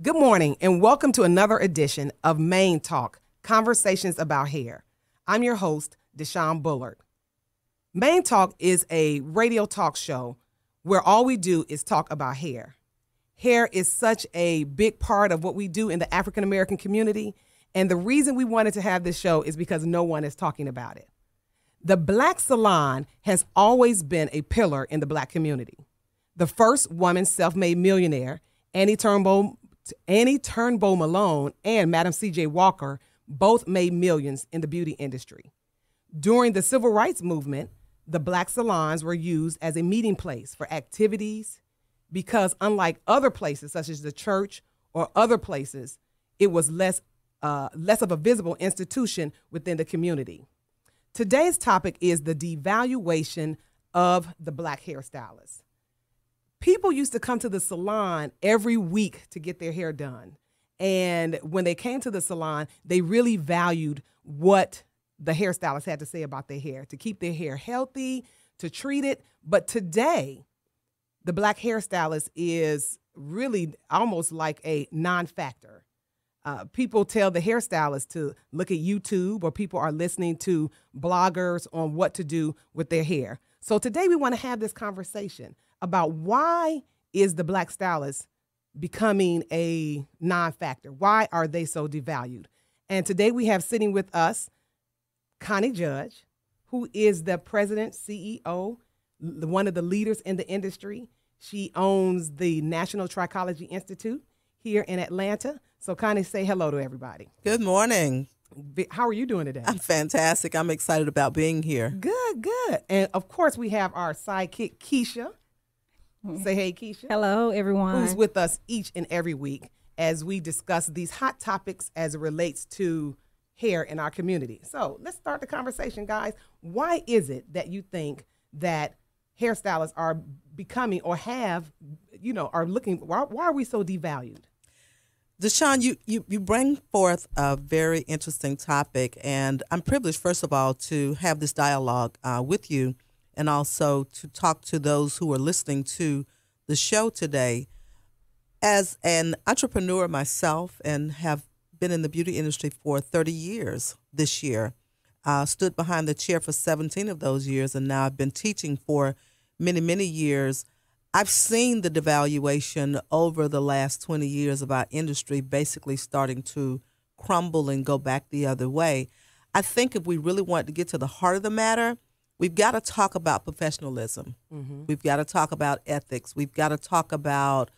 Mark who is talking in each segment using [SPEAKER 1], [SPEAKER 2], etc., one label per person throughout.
[SPEAKER 1] Good morning and welcome to another edition of Main Talk, Conversations About Hair. I'm your host, Deshaun Bullard. Main Talk is a radio talk show where all we do is talk about hair. Hair is such a big part of what we do in the African American community, and the reason we wanted to have this show is because no one is talking about it. The Black salon has always been a pillar in the Black community. The first woman self-made millionaire, Annie Turnbull Malone and Madam C.J. Walker both made millions in the beauty industry. During the Civil Rights Movement, the Black salons were used as a meeting place for activities because unlike other places such as the church or other places, it was less of a visible institution within the community. Today's topic is the devaluation of the Black hairstylist. People used to come to the salon every week to get their hair done. And when they came to the salon, they really valued what the hairstylist had to say about their hair, to keep their hair healthy, to treat it. But today, the Black hairstylist is really almost like a non-factor. People tell the hairstylist to look at YouTube, or people are listening to bloggers on what to do with their hair. So today we want to have this conversation about why is the Black stylist becoming a non-factor? Why are they so devalued? And today we have sitting with us Connie Judge, who is the president, CEO, one of the leaders in the industry. She owns the National Trichology Institute here in Atlanta. So Connie, say hello to everybody.
[SPEAKER 2] Good morning.
[SPEAKER 1] How are you doing today?
[SPEAKER 2] I'm fantastic. I'm excited about being here.
[SPEAKER 1] Good. And of course we have our sidekick, Keisha. Say hey, Keisha.
[SPEAKER 3] Hello, everyone.
[SPEAKER 1] Who's with us each and every week as we discuss these hot topics as it relates to hair in our community. So let's start the conversation, guys. Why is it that you think that hairstylists are becoming or are looking, why are we so devalued?
[SPEAKER 2] Deshaun, you bring forth a very interesting topic, and I'm privileged, first of all, to have this dialogue with you, and also to talk to those who are listening to the show today. As an entrepreneur myself and have been in the beauty industry for 30 years this year, stood behind the chair for 17 of those years, and now I've been teaching for many, many years. I've seen the devaluation over the last 20 years of our industry basically starting to crumble and go back the other way. I think if we really want to get to the heart of the matter, we've got to talk about professionalism. Mm-hmm. We've got to talk about ethics. We've got to talk about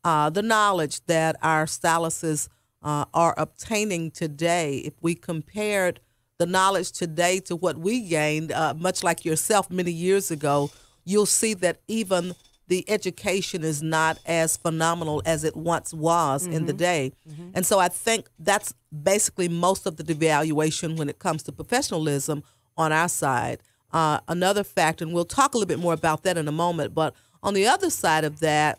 [SPEAKER 2] the knowledge that our stylists are obtaining today. If we compared the knowledge today to what we gained, much like yourself many years ago, you'll see that even the education is not as phenomenal as it once was in the day. Mm-hmm. And so I think that's basically most of the devaluation when it comes to professionalism on our side. Another factor, and we'll talk a little bit more about that in a moment, but on the other side of that,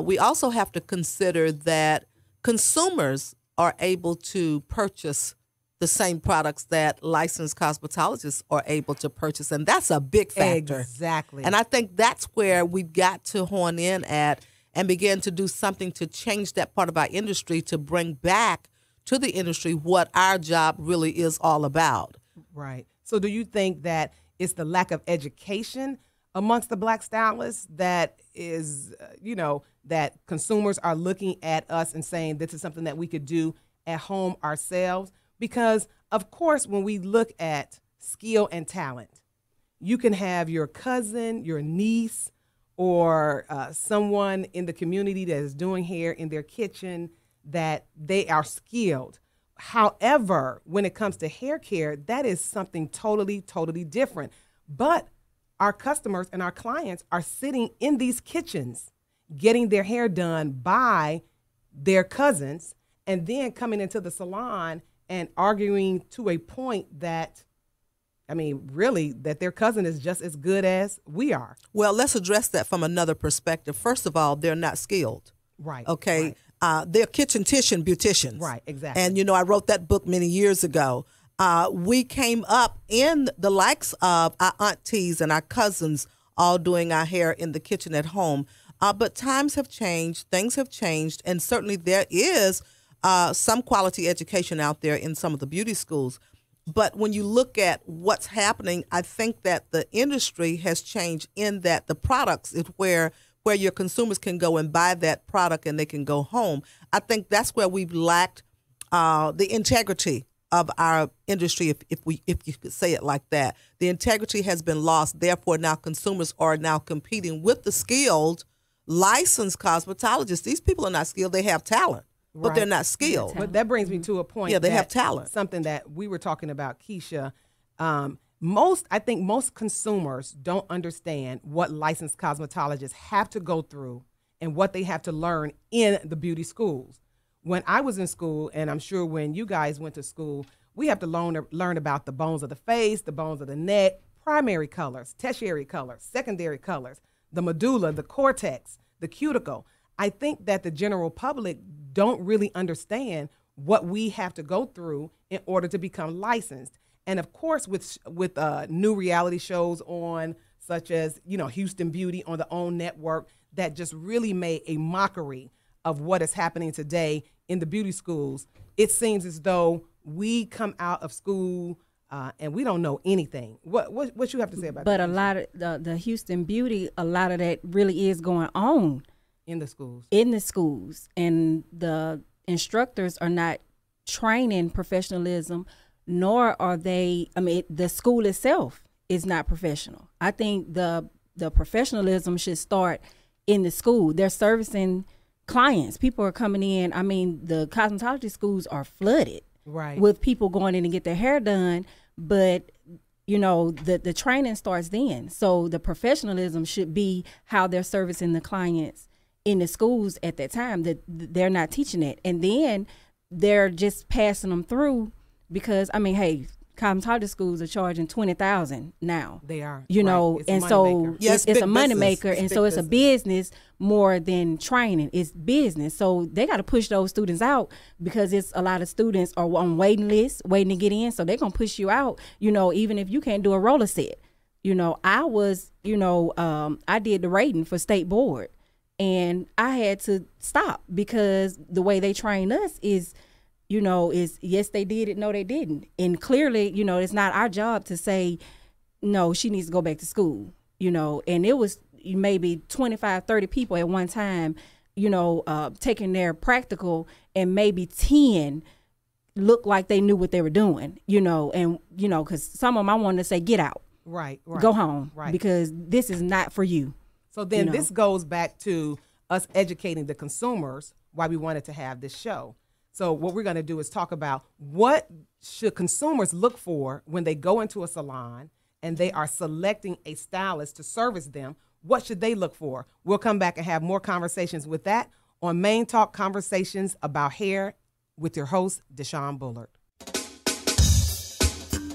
[SPEAKER 2] we also have to consider that consumers are able to purchase the same products that licensed cosmetologists are able to purchase, and that's a big factor.
[SPEAKER 1] Exactly.
[SPEAKER 2] And I think that's where we've got to hone in at and begin to do something to change that part of our industry, to bring back to the industry what our job really is all about.
[SPEAKER 1] Right. So do you think that it's the lack of education amongst the Black stylists that is, that consumers are looking at us and saying this is something that we could do at home ourselves? Because, of course, when we look at skill and talent, you can have your cousin, your niece, or someone in the community that is doing hair in their kitchen that they are skilled. However, when it comes to hair care, that is something totally, totally different. But our customers and our clients are sitting in these kitchens getting their hair done by their cousins and then coming into the salon and arguing to a point that, really, that their cousin is just as good as we are.
[SPEAKER 2] Well, let's address that from another perspective. First of all, they're not skilled.
[SPEAKER 1] Right.
[SPEAKER 2] Okay. Right. They're kitchen-tician beauticians.
[SPEAKER 1] Right, exactly.
[SPEAKER 2] And, I wrote that book many years ago. We came up in the likes of our aunties and our cousins all doing our hair in the kitchen at home. But times have changed, things have changed, and certainly there is some quality education out there in some of the beauty schools. But when you look at what's happening, I think that the industry has changed in that the products is where your consumers can go and buy that product and they can go home. I think that's where we've lacked the integrity of our industry, if you could say it like that. The integrity has been lost. Therefore, now consumers are now competing with the skilled, licensed cosmetologists. These people are not skilled. They have talent, but they're not skilled.
[SPEAKER 1] But that brings me to a point.
[SPEAKER 2] Yeah, they have talent.
[SPEAKER 1] Something that we were talking about, Keisha. I think most consumers don't understand what licensed cosmetologists have to go through and what they have to learn in the beauty schools. When I was in school, and I'm sure when you guys went to school, we have to learn about the bones of the face, the bones of the neck, primary colors, tertiary colors, secondary colors, the medulla, the cortex, the cuticle. I think that the general public don't really understand what we have to go through in order to become licensed. And of course, with new reality shows on, such as, Houston Beauty on the OWN network, that just really made a mockery of what is happening today in the beauty schools. It seems as though we come out of school and we don't know anything. What you have to say about that?
[SPEAKER 3] But a lot of the Houston Beauty, a lot of that really is going on
[SPEAKER 1] in the schools.
[SPEAKER 3] And the instructors are not training professionalism, nor are they, the school itself is not professional. I think the professionalism should start in the school. They're servicing clients. People are coming in. The cosmetology schools are flooded with people going in to get their hair done, but the training starts then. So the professionalism should be how they're servicing the clients in the schools at that time. That they're not teaching it, and then they're just passing them through because cosmetology schools are charging $20,000 now.
[SPEAKER 1] They are,
[SPEAKER 3] and so it's a moneymaker, and so it's a business more than training. It's business, so they got to push those students out because it's a lot of students are on waiting lists, waiting to get in. So they're gonna push you out. Even if you can't do a roller set. I was, I did the rating for state board, and I had to stop because the way they train us is yes, they did it, no, they didn't. And clearly, it's not our job to say, no, she needs to go back to school, and it was maybe 25, 30 people at one time, taking their practical, and maybe 10 looked like they knew what they were doing, and, because some of them I wanted to say, get out.
[SPEAKER 1] Right.
[SPEAKER 3] Go home. Right. Because this is not for you.
[SPEAKER 1] So then this goes back to us educating the consumers why we wanted to have this show. So what we're going to do is talk about what should consumers look for when they go into a salon and they are selecting a stylist to service them. What should they look for? We'll come back and have more conversations with that on Main Talk Conversations About Hair with your host, Deshaun Bullard.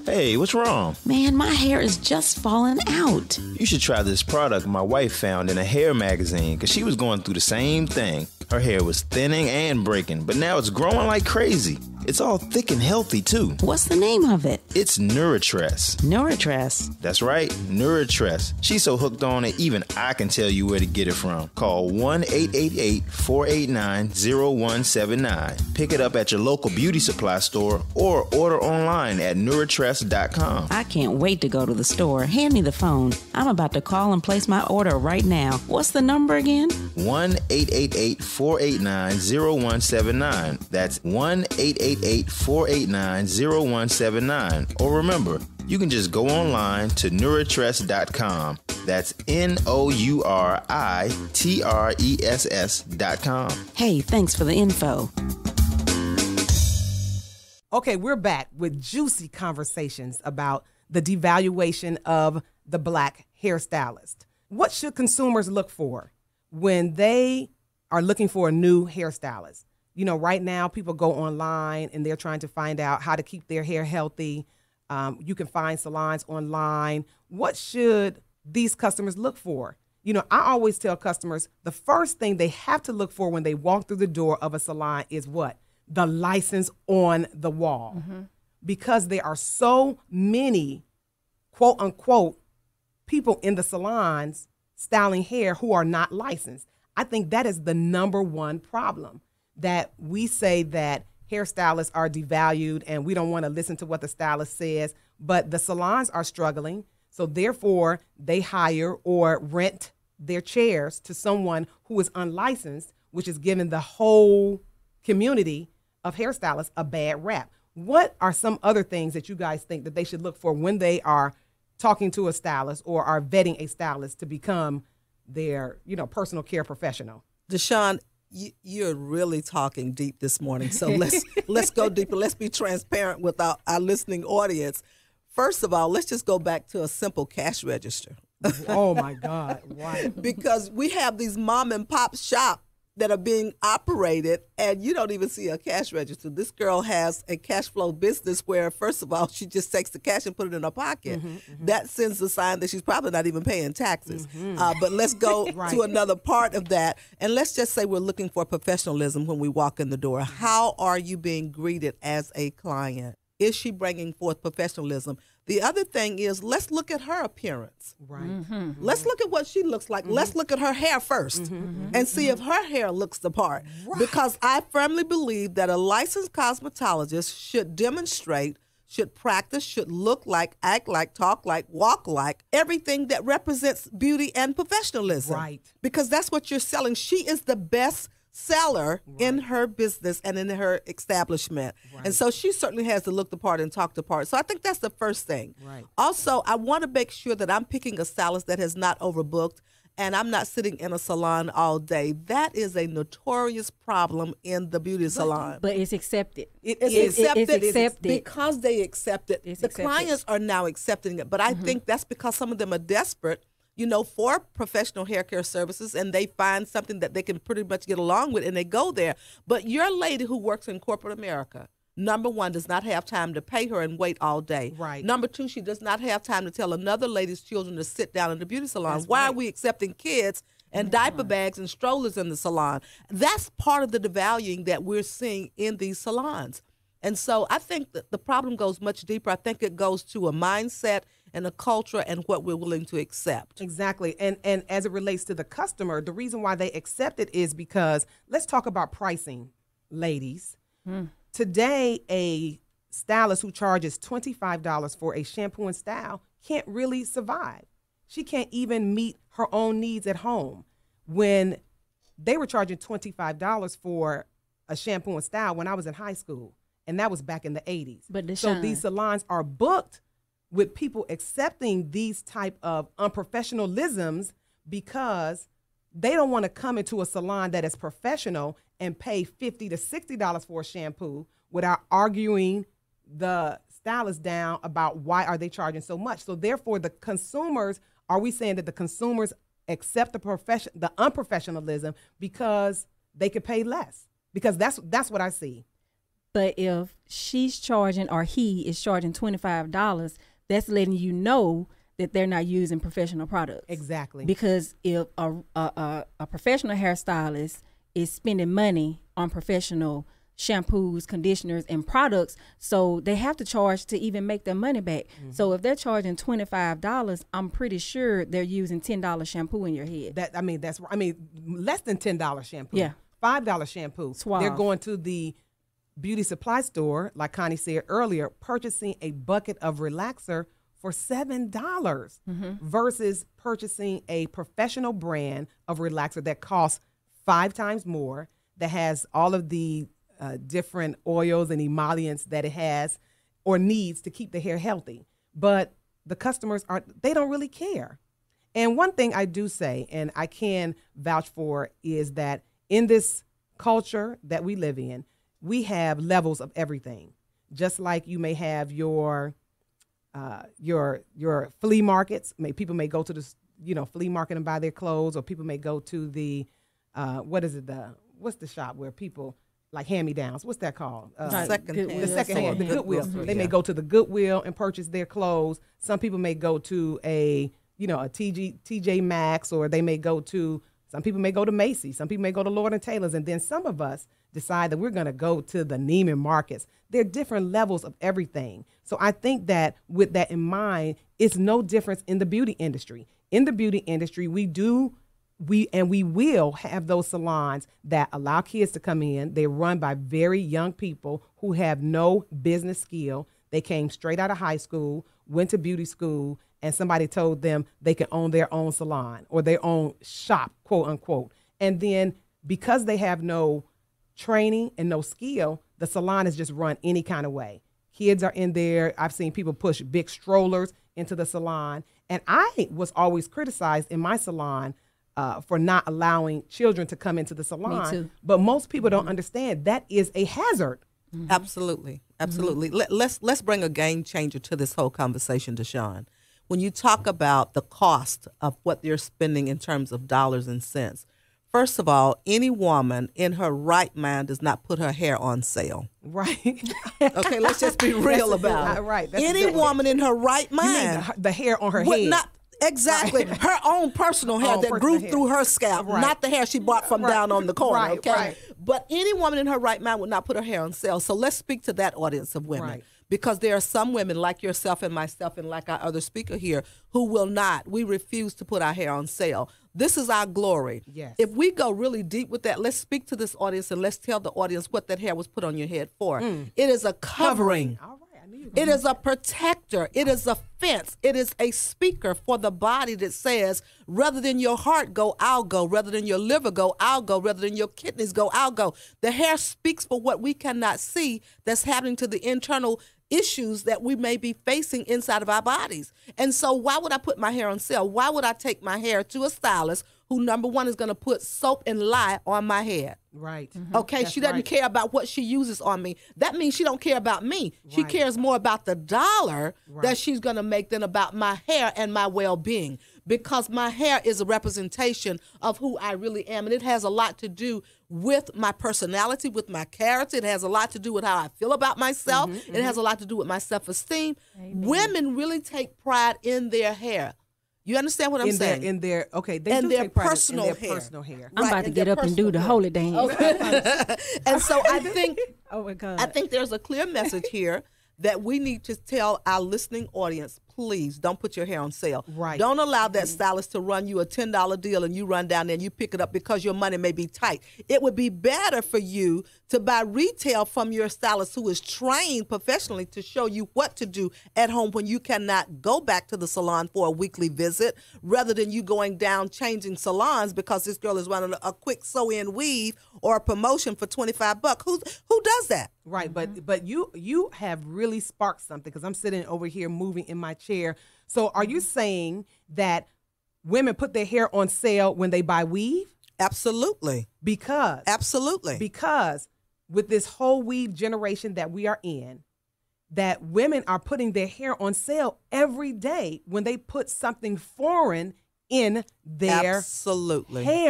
[SPEAKER 4] Hey, what's wrong?
[SPEAKER 5] Man, my hair is just falling out.
[SPEAKER 4] You should try this product my wife found in a hair magazine because she was going through the same thing. Her hair was thinning and breaking, but now it's growing like crazy. It's all thick and healthy, too.
[SPEAKER 5] What's the name of it?
[SPEAKER 4] It's Nura Tres.
[SPEAKER 5] Nura Tres?
[SPEAKER 4] That's right, Nura Tres. She's so hooked on it, even I can tell you where to get it from. Call 1-888-489-0179. Pick it up at your local beauty supply store or order online at nuratres.com.
[SPEAKER 5] I can't wait to go to the store. Hand me the phone. I'm about to call and place my order right now. What's the number again?
[SPEAKER 4] 1-888-489-0179. That's 1-888-489-0179. Or remember, you can just go online to nuratres.com. That's NOURITRESS.com.
[SPEAKER 5] Hey, thanks for the info.
[SPEAKER 1] Okay, we're back with juicy conversations about the devaluation of the Black hairstylist. What should consumers look for when they are looking for a new hairstylist? Right now people go online and they're trying to find out how to keep their hair healthy. You can find salons online. What should these customers look for? I always tell customers the first thing they have to look for when they walk through the door of a salon is what? The license on the wall. Mm-hmm. Because there are so many, quote unquote, people in the salons styling hair who are not licensed. I think that is the number one problem, that we say that hairstylists are devalued and we don't want to listen to what the stylist says, but the salons are struggling. So therefore, they hire or rent their chairs to someone who is unlicensed, which is giving the whole community of hairstylists a bad rap. What are some other things that you guys think that they should look for when they are talking to a stylist or are vetting a stylist to become their, personal care professional?
[SPEAKER 2] Deshaun, you're really talking deep this morning. So let's go deeper. Let's be transparent with our listening audience. First of all, let's just go back to a simple cash register.
[SPEAKER 1] Oh my God, why?
[SPEAKER 2] Because we have these mom and pop shops that are being operated and you don't even see a cash register. This girl has a cash flow business where, first of all, she just takes the cash and put it in her pocket. That sends a sign that she's probably not even paying taxes. But let's go to another part of that. And let's just say we're looking for professionalism when we walk in the door. How are you being greeted as a client? Is she bringing forth professionalism? The other thing is, let's look at her appearance.
[SPEAKER 1] Right.
[SPEAKER 2] Let's look at what she looks like. Let's look at her hair first and see if her hair looks the part. Right. Because I firmly believe that a licensed cosmetologist should demonstrate, should practice, should look like, act like, talk like, walk like, everything that represents beauty and professionalism.
[SPEAKER 1] Right.
[SPEAKER 2] Because that's what you're selling. She is the best seller in her business and in her establishment. And so she certainly has to look the part and talk the part. So I think that's the first thing. Also, I want to make sure that I'm picking a stylist that has not overbooked and I'm not sitting in a salon all day. That is a notorious problem in the beauty salon.
[SPEAKER 3] But it's accepted.
[SPEAKER 2] It's accepted. Because they accept it.
[SPEAKER 3] It's
[SPEAKER 2] the
[SPEAKER 3] accepted.
[SPEAKER 2] clients are now accepting it. But I think that's because some of them are desperate, for professional hair care services, and they find something that they can pretty much get along with, and they go there. But your lady who works in corporate America, number one, does not have time to pay her and wait all day.
[SPEAKER 1] Right.
[SPEAKER 2] Number two, she does not have time to tell another lady's children to sit down in the beauty salon. Why are we accepting kids and diaper bags and strollers in the salon? That's part of the devaluing that we're seeing in these salons. And so I think that the problem goes much deeper. I think it goes to a mindset and a culture and what we're willing to accept.
[SPEAKER 1] Exactly. And as it relates to the customer, the reason why they accept it is because, let's talk about pricing, ladies. Today, a stylist who charges $25 for a shampoo and style can't really survive. She can't even meet her own needs at home. When they were charging $25 for a shampoo and style when I was in high school, and that was back in the 80s.
[SPEAKER 3] But
[SPEAKER 1] so these salons are booked with people accepting these type of unprofessionalisms because they don't want to come into a salon that is professional and pay $50 to $60 for a shampoo without arguing the stylist down about why are they charging so much. So therefore, the consumers, are we saying that the consumers accept the unprofessionalism because they could pay less? Because that's what I see.
[SPEAKER 3] But if she's charging or he is charging $25, that's letting you know that they're not using professional products.
[SPEAKER 1] Exactly.
[SPEAKER 3] Because if a professional hairstylist is spending money on professional shampoos, conditioners, and products, so they have to charge to even make their money back. So if they're charging $25, I'm pretty sure they're using $10 shampoo in your head.
[SPEAKER 1] Less than $10 shampoo.
[SPEAKER 3] Yeah.
[SPEAKER 1] $5 shampoo.
[SPEAKER 3] Suave.
[SPEAKER 1] They're going to the beauty supply store, like Connie said earlier, purchasing a bucket of relaxer for $7 versus purchasing a professional brand of relaxer that costs 5 times more, that has all of the different oils and emollients that it has or needs to keep the hair healthy. But the customers they don't really care. And one thing I do say, and I can vouch for, is that in this culture that we live in, we have levels of everything. Just like you may have your flea markets. People may go to the flea market and buy their clothes, or people may go to the what's the shop where people like hand-me-downs? What's that called? The Goodwill. They may go to the Goodwill and purchase their clothes. Some people may go to a TJ Maxx, or some people may go to Macy's. Some people may go to Lord & Taylor's. And then some of us decide that we're going to go to the Neiman Marcus. There are different levels of everything. So I think that with that in mind, it's no difference in the beauty industry. In the beauty industry, we do we will have those salons that allow kids to come in. They're run by very young people who have no business skill. They came straight out of high school, went to beauty school, and somebody told them they can own their own salon or their own shop, quote unquote. And then because they have no training and no skill, the salon is just run any kind of way. Kids are in there. I've seen people push big strollers into the salon. And I was always criticized in my salon for not allowing children to come into the salon.
[SPEAKER 3] Me too.
[SPEAKER 1] But most people don't understand that is a hazard.
[SPEAKER 2] Mm-hmm. Absolutely. Absolutely. Mm-hmm. Let's bring a game changer to this whole conversation, Deshaun. When you talk about the cost of what they're spending in terms of dollars and cents, first of all, any woman in her right mind does not put her hair on sale.
[SPEAKER 1] Right.
[SPEAKER 2] Okay, let's just be real about it.
[SPEAKER 1] Right.
[SPEAKER 2] Any woman in her right mind.
[SPEAKER 1] You mean the hair on her head.
[SPEAKER 2] Exactly. Right. Her own personal hair that grew through her scalp, not the hair she bought from down on the corner, okay? Right. But any woman in her right mind would not put her hair on sale. So let's speak to that audience of women. Right. Because there are some women like yourself and myself and like our other speaker here who will not. We refuse to put our hair on sale. This is our glory.
[SPEAKER 1] Yes.
[SPEAKER 2] If we go really deep with that, let's speak to this audience and let's tell the audience what that hair was put on your head for. It is a covering.
[SPEAKER 1] All right.
[SPEAKER 2] It is a protector. It is a fence. It is a speaker for the body that says, rather than your heart go, I'll go. Rather than your liver go, I'll go. Rather than your kidneys go, I'll go. The hair speaks for what we cannot see that's happening to the internal issues that we may be facing inside of our bodies. And so why would I put my hair on sale? Why would I take my hair to a stylist who, number one, is going to put soap and lye on my head?
[SPEAKER 1] Right.
[SPEAKER 2] Mm-hmm. Okay, she doesn't care about what she uses on me. That means she don't care about me. Right. She cares more about the dollar that she's going to make than about my hair and my well-being, because my hair is a representation of who I really am, and it has a lot to do with my personality, with my character. It has a lot to do with how I feel about myself. It has a lot to do with my self-esteem. Women really take pride in their hair. You understand what I'm saying?
[SPEAKER 1] In their
[SPEAKER 2] they do take pride in their
[SPEAKER 1] personal hair.
[SPEAKER 3] I'm about to get up and do the holy dance.
[SPEAKER 2] Okay. And so I think,
[SPEAKER 3] oh my God,
[SPEAKER 2] I think there's a clear message here that we need to tell our listening audience, please don't put your hair on sale.
[SPEAKER 1] Right.
[SPEAKER 2] Don't allow that stylist to run you a $10 deal and you run down there and you pick it up because your money may be tight. It would be better for you to buy retail from your stylist who is trained professionally to show you what to do at home when you cannot go back to the salon for a weekly visit, rather than you going down changing salons because this girl is running a quick sew-in weave or a promotion for $25. Who does that?
[SPEAKER 1] Right, but you have really sparked something, because I'm sitting over here moving in my chair. So are you saying that women put their hair on sale when they buy weave?
[SPEAKER 2] Absolutely.
[SPEAKER 1] Because with this whole weave generation that we are in, that women are putting their hair on sale every day when they put something foreign in their hair.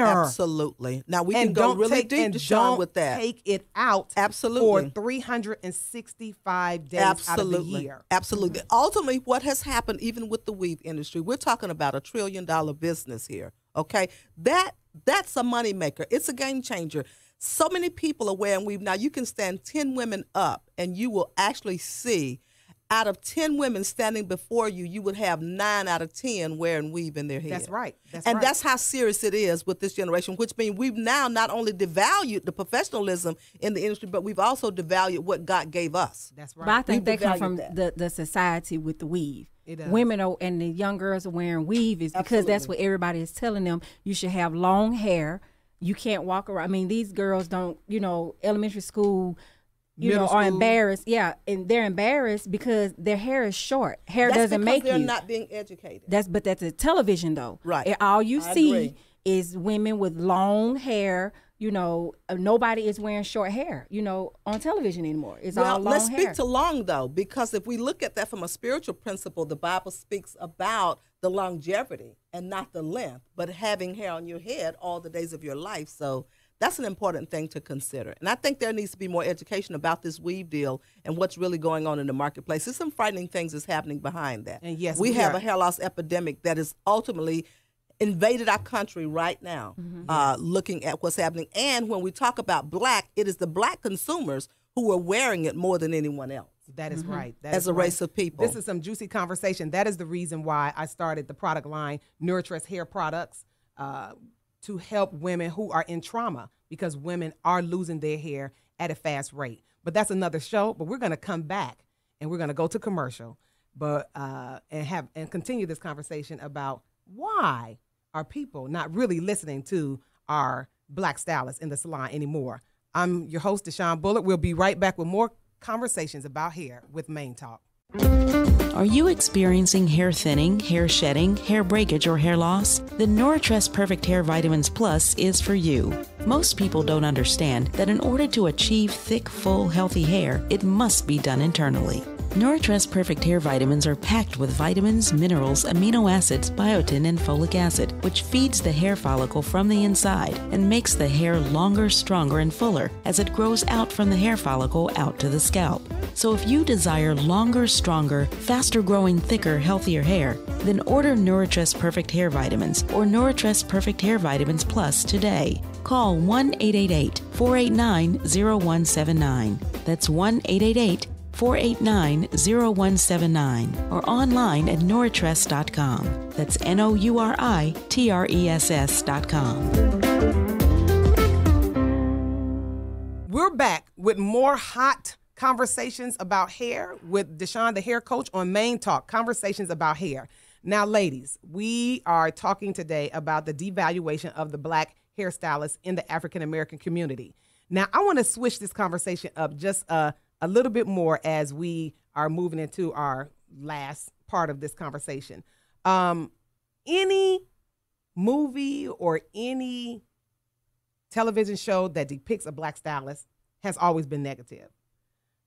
[SPEAKER 2] Absolutely. Now we can go really deep, Deshaun, with that.
[SPEAKER 1] Take it out for 365 days out of the year.
[SPEAKER 2] Absolutely. Ultimately, what has happened, even with the weave industry, we're talking about $1 trillion business here. Okay, that's a moneymaker. It's a game changer. So many people are wearing weave now. You can stand 10 women up, and you will actually see, out of 10 women standing before you, you would have 9 out of 10 wearing weave in their head.
[SPEAKER 1] That's right.
[SPEAKER 2] That's how serious it is with this generation, which means we've now not only devalued the professionalism in the industry, but we've also devalued what God gave us.
[SPEAKER 1] That's right.
[SPEAKER 3] But I think they come from the society with the weave. Women and the young girls are wearing weave is because that's what everybody is telling them. You should have long hair. You can't walk around. I mean, these girls don't, elementary school, are embarrassed. Yeah, and they're embarrassed because their hair is short. Hair doesn't make you.
[SPEAKER 2] They're not being educated.
[SPEAKER 3] That's a television though.
[SPEAKER 2] Right.
[SPEAKER 3] And all you see is women with long hair. Nobody is wearing short hair, on television anymore. It's all long hair.
[SPEAKER 2] Let's speak to long, though, because if we look at that from a spiritual principle, the Bible speaks about the longevity and not the length, but having hair on your head all the days of your life. So that's an important thing to consider. And I think there needs to be more education about this weave deal and what's really going on in the marketplace. There's some frightening things that's happening behind that.
[SPEAKER 1] And yes,
[SPEAKER 2] we have a hair loss epidemic that is ultimately invaded our country right now, looking at what's happening. And when we talk about black, it is the black consumers who are wearing it more than anyone else.
[SPEAKER 1] That is right.
[SPEAKER 2] As a race of people.
[SPEAKER 1] This is some juicy conversation. That is the reason why I started the product line, Nura Tres Hair Products. to help women who are in trauma, because women are losing their hair at a fast rate. But that's another show. But we're going to come back and we're going to go to commercial, but and continue this conversation about why are people not really listening to our Black stylists in the salon anymore. I'm your host, Deshaun Bullard. We'll be right back with more conversations about hair with Main Talk.
[SPEAKER 5] Are you experiencing hair thinning, hair shedding, hair breakage, or hair loss? The Nura Tres Perfect Hair Vitamins Plus is for you. Most people don't understand that in order to achieve thick, full, healthy hair, it must be done internally. Nura Tres Perfect Hair Vitamins are packed with vitamins, minerals, amino acids, biotin, and folic acid, which feeds the hair follicle from the inside and makes the hair longer, stronger, and fuller as it grows out from the hair follicle out to the scalp. So if you desire longer, stronger, faster growing, thicker, healthier hair, then order Nura Tres Perfect Hair Vitamins or Nura Tres Perfect Hair Vitamins Plus today. Call 1-888-489-0179. That's 1-888-489-0179 or online at nuratres.com. That's NOURITRESS.com.
[SPEAKER 1] We're back with more hot conversations about hair with Deshaun, the hair coach, on Main Talk, conversations about hair. Now, ladies, we are talking today about the devaluation of the Black hairstylists in the African-American community. Now, I want to switch this conversation up just a little bit more as we are moving into our last part of this conversation. Any movie or any television show that depicts a Black stylist has always been negative.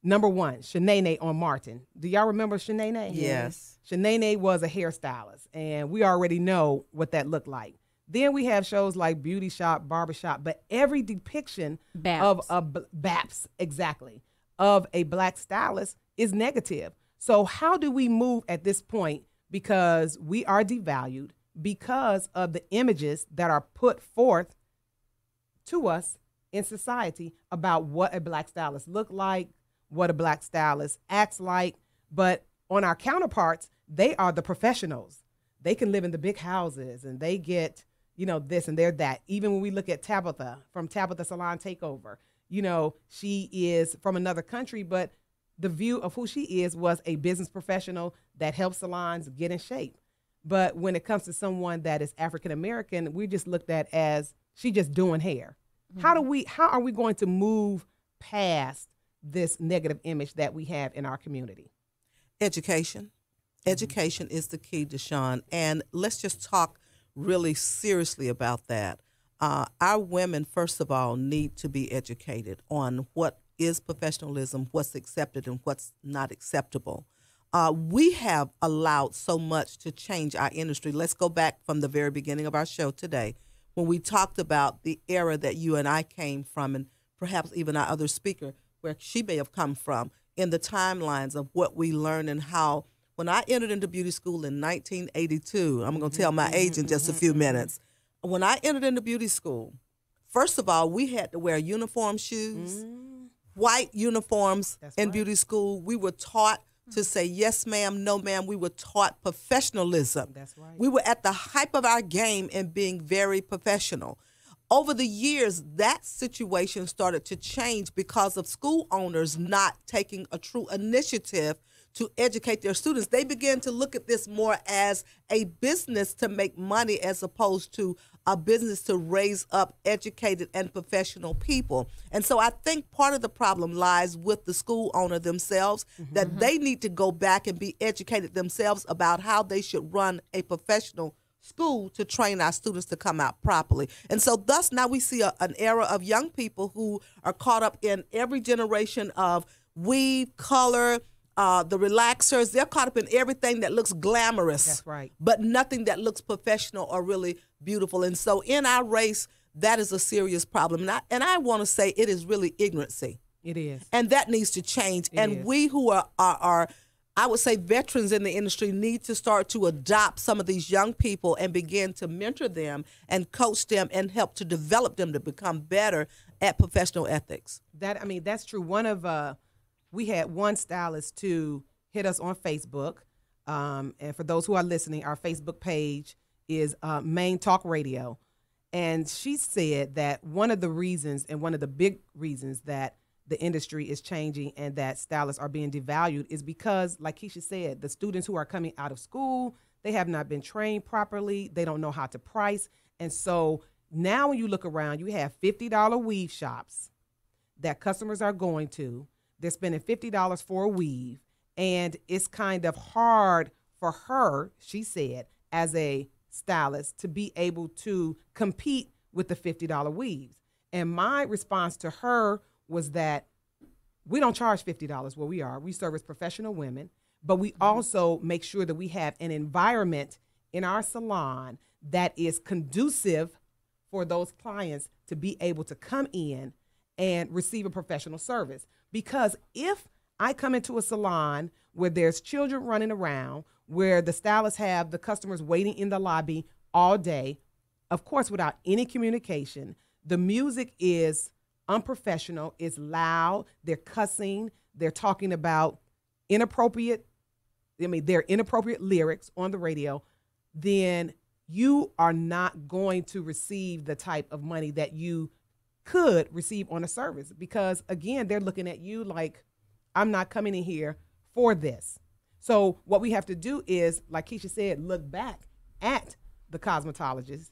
[SPEAKER 1] Number one, Shanae on Martin. Do y'all remember Shanae?
[SPEAKER 2] Yes. Shanae
[SPEAKER 1] was a hairstylist, and we already know what that looked like. Then we have shows like Beauty Shop, Barbershop, but every depiction of BAPS, exactly, of a Black stylist is negative. So how do we move at this point? Because we are devalued because of the images that are put forth to us in society about what a Black stylist look like, what a Black stylist acts like. But on our counterparts, they are the professionals. They can live in the big houses and they get, this and they're that. Even when we look at Tabitha from Tabitha Salon Takeover, she is from another country, but the view of who she is was a business professional that helps salons get in shape. But when it comes to someone that is African-American, we just looked at as she just doing hair. Mm-hmm. How are we going to move past this negative image that we have in our community?
[SPEAKER 2] Education. Education is the key, Deshaun. And let's just talk really seriously about that. Our women, first of all, need to be educated on what is professionalism, what's accepted and what's not acceptable. We have allowed so much to change our industry. Let's go back from the very beginning of our show today when we talked about the era that you and I came from, and perhaps even our other speaker, where she may have come from, in the timelines of what we learned and how. When I entered into beauty school in 1982, I'm going to tell my age in just a few minutes. When I entered into beauty school, first of all, we had to wear uniform shoes, white uniforms in beauty school. We were taught to say yes, ma'am, no, ma'am. We were taught professionalism.
[SPEAKER 1] That's right.
[SPEAKER 2] We were at the height of our game and being very professional. Over the years, that situation started to change because of school owners not taking a true initiative to educate their students. They began to look at this more as a business to make money as opposed to a business to raise up educated and professional people. And so I think part of the problem lies with the school owner themselves, that they need to go back and be educated themselves about how they should run a professional school to train our students to come out properly. And so thus now we see an era of young people who are caught up in every generation of weave, color, the relaxers. They're caught up in everything that looks glamorous.
[SPEAKER 1] That's right.
[SPEAKER 2] But nothing that looks professional or really beautiful. And so in our race, that is a serious problem. And I want to say it is really ignorancy.
[SPEAKER 1] It is.
[SPEAKER 2] And that needs to change. We who are I would say veterans in the industry need to start to adopt some of these young people and begin to mentor them and coach them and help to develop them to become better at professional ethics.
[SPEAKER 1] That's true. We had one stylist to hit us on Facebook. And for those who are listening, our Facebook page is Main Talk Radio. And she said that one of the reasons, and one of the big reasons that the industry is changing and that stylists are being devalued is because, like Keisha said, the students who are coming out of school, they have not been trained properly. They don't know how to price. And so now when you look around, you have $50 weave shops that customers are going to. They're spending $50 for a weave. And it's kind of hard for her, she said, as a stylist to be able to compete with the $50 weaves. And my response to her was that we don't charge $50 where we are. We service professional women, but we also make sure that we have an environment in our salon that is conducive for those clients to be able to come in and receive a professional service. Because if I come into a salon where there's children running around, where the stylists have the customers waiting in the lobby all day, of course, without any communication, the music is unprofessional, it's loud, they're cussing, they're talking about inappropriate lyrics on the radio, then you are not going to receive the type of money that you could receive on a service. Because again, they're looking at you like, I'm not coming in here for this. So what we have to do is, like Keisha said, look back at the cosmetologists,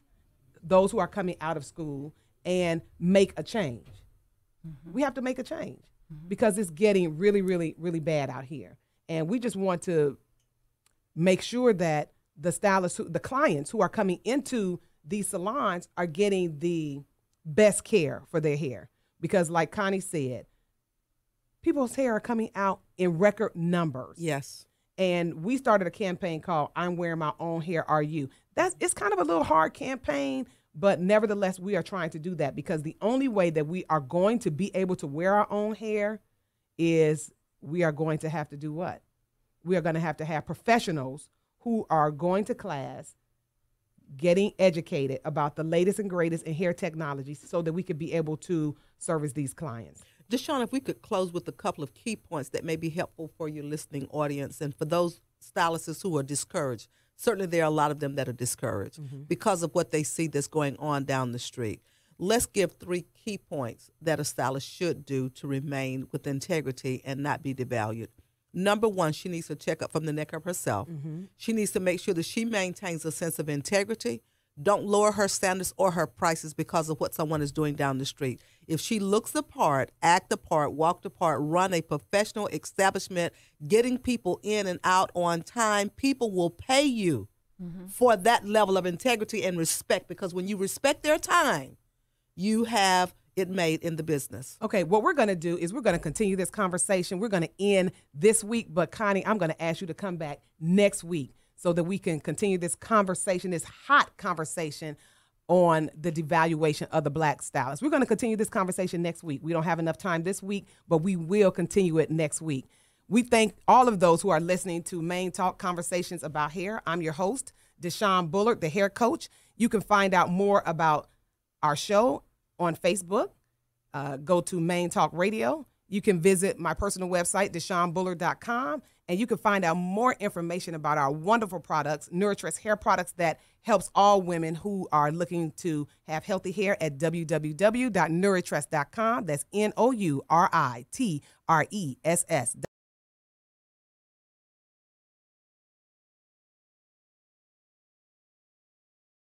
[SPEAKER 1] those who are coming out of school, and make a change. Mm-hmm. We have to make a change because it's getting really, really, really bad out here. And we just want to make sure that the stylists, the clients who are coming into these salons are getting the best care for their hair. Because like Connie said, people's hair are coming out in record numbers.
[SPEAKER 2] Yes.
[SPEAKER 1] And we started a campaign called I'm Wearing My Own Hair, Are You? It's kind of a little hard campaign, but nevertheless, we are trying to do that because the only way that we are going to be able to wear our own hair is we are going to have to do what? We are going to have professionals who are going to class, getting educated about the latest and greatest in hair technology so that we could be able to service these clients.
[SPEAKER 2] Deshawn, if we could close with a couple of key points that may be helpful for your listening audience and for those stylists who are discouraged. Certainly there are a lot of them that are discouraged because of what they see that's going on down the street. Let's give 3 key points that a stylist should do to remain with integrity and not be devalued. Number 1, she needs to check up from the neck up herself. She needs to make sure that she maintains a sense of integrity. Don't lower her standards or her prices because of what someone is doing down the street. If she looks the part, act the part, walk the part, run a professional establishment, getting people in and out on time, people will pay you for that level of integrity and respect, because when you respect their time, you have it made in the business.
[SPEAKER 1] Okay, what we're going to do is we're going to continue this conversation. We're going to end this week, but Connie, I'm going to ask you to come back next week so that we can continue this conversation, this hot conversation on the devaluation of the Black stylist. We're going to continue this conversation next week. We don't have enough time this week, but we will continue it next week. We thank all of those who are listening to Main Talk Conversations About Hair. I'm your host, Deshawn Bullard, the hair coach. You can find out more about our show on Facebook. Go to Main Talk Radio. You can visit my personal website, DeshawnBullard.com, and you can find out more information about our wonderful products, Nura Tres hair products that helps all women who are looking to have healthy hair at www.nuratres.com. That's NOURITRESS.